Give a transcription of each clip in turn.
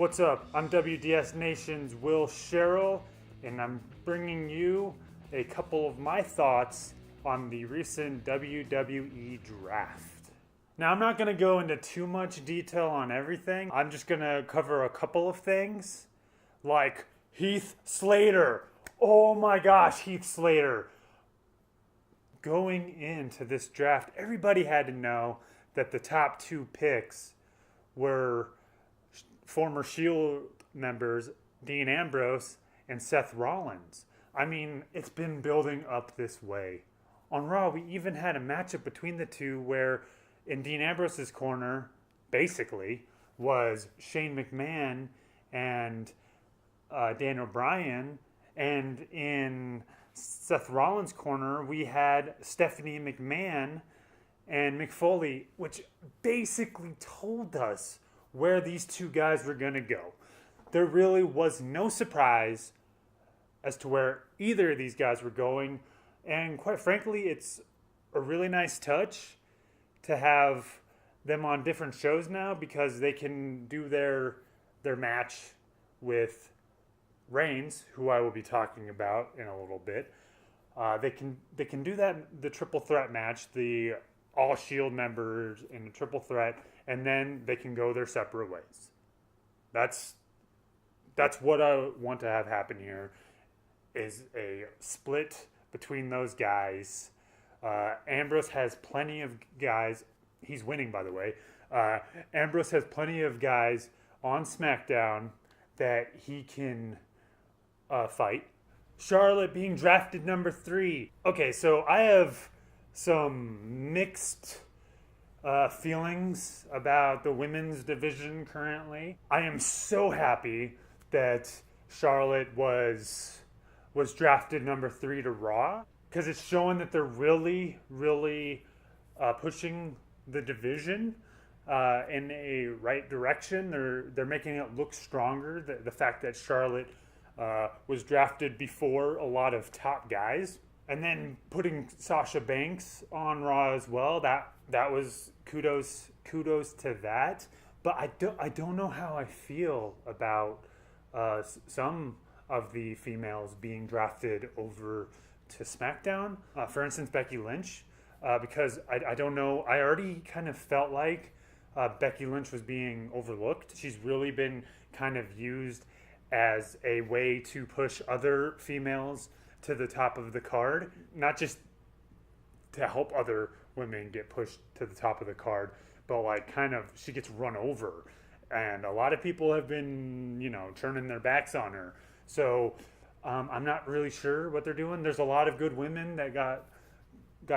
What's up? I'm WDS Nation's Will Sherrill, and I'm bringing you a couple of my thoughts on the recent WWE Draft. Now, I'm not going to go into too much detail on everything. I'm just going to cover a couple of things, like Heath Slater. Oh my gosh, Heath Slater. Going into this draft, everybody had to know that the top two picks were former Shield members Dean Ambrose and Seth Rollins. I mean, it's been building up this way. On Raw, we even had a matchup between the two where in Dean Ambrose's corner, basically, was Shane McMahon and Daniel Bryan. And in Seth Rollins' corner, we had Stephanie McMahon and Mick Foley, which basically told us where these two guys were going to go. There really was no surprise as to where either of these guys were going. And quite frankly, it's a really nice touch to have them on different shows now because they can do their match with Reigns, who I will be talking about in a little bit. They can do that, the triple threat match, the all Shield members in the triple threat, and then they can go their separate ways. That's what I want to have happen here, is a split between those guys. Ambrose has plenty of guys. He's winning, by the way. Ambrose has plenty of guys on Smackdown that he can fight. Charlotte being drafted number 3. Okay, so I have some mixed feelings about the women's division currently. I am so happy that Charlotte was drafted number 3 to Raw, because it's showing that they're really pushing the division in a right direction. They're making it look stronger. The fact that Charlotte was drafted before a lot of top guys, and then putting Sasha Banks on Raw as well. That was kudos to that. But I don't know how I feel about some of the females being drafted over to SmackDown. For instance, Becky Lynch, because I don't know. I already kind of felt like Becky Lynch was being overlooked. She's really been kind of used as a way to push other females to the top of the card, not just to help other women get pushed to the top of the card, but like kind of she gets run over. And a lot of people have been, turning their backs on her. So I'm not really sure what they're doing. There's a lot of good women that got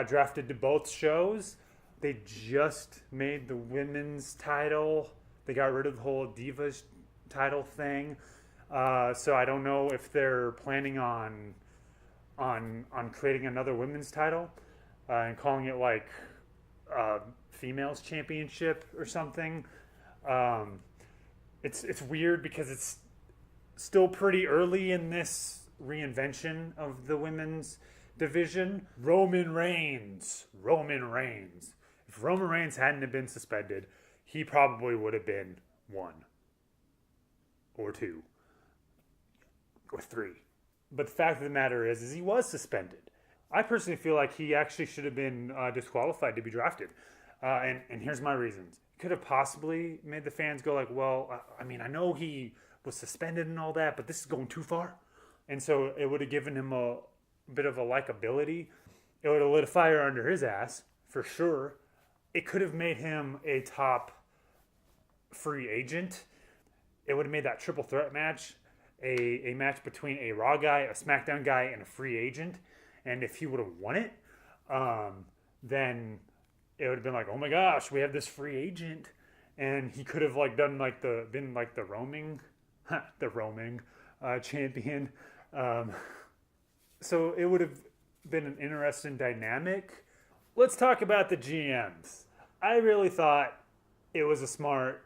drafted to both shows. They just made the women's title. They got rid of the whole Divas title thing. So I don't know if they're planning on creating another women's title and calling it like females championship or something. It's weird because it's still pretty early in this reinvention of the women's division. Roman Reigns. If Roman Reigns hadn't have been suspended, he probably would have been 1 or 2 or 3. But the fact of the matter is he was suspended. I personally feel like he actually should have been disqualified to be drafted. And here's my reasons. Could have possibly made the fans go like, well, I mean, I know he was suspended and all that, but this is going too far. And so it would have given him a bit of a likability. It would have lit a fire under his ass, for sure. It could have made him a top free agent. It would have made that triple threat match a match between a Raw guy, a SmackDown guy, and a free agent. And if he would have won it, then it would have been like, oh my gosh, we have this free agent, and he could have like been like the roaming champion. So it would have been an interesting dynamic. Let's talk about the GMs. I really thought it was a smart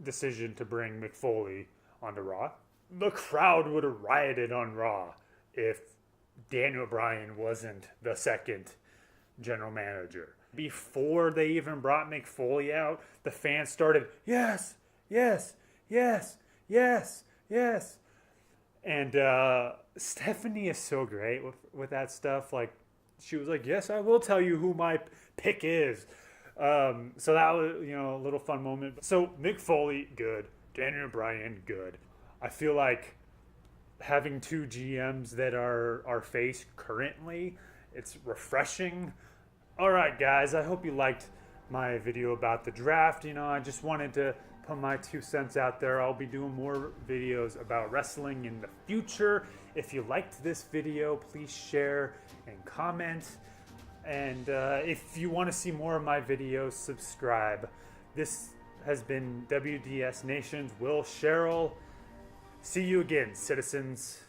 decision to bring Mick Foley onto Raw. The crowd would have rioted on Raw if Daniel Bryan wasn't the second general manager. Before they even brought Mick Foley out, the fans started, yes, yes, yes, yes, yes. And Stephanie is so great with that stuff. Like, she was like, yes, I will tell you who my pick is. So that was, a little fun moment. So Mick Foley, good. Daniel Bryan, good. I feel like having two GMs that are our face currently, it's refreshing. All right, guys, I hope you liked my video about the draft. I just wanted to put my 2 cents out there. I'll be doing more videos about wrestling in the future. If you liked this video, please share and comment. And if you want to see more of my videos, subscribe. This has been WDS Nation's Will Sherrill. See you again, citizens.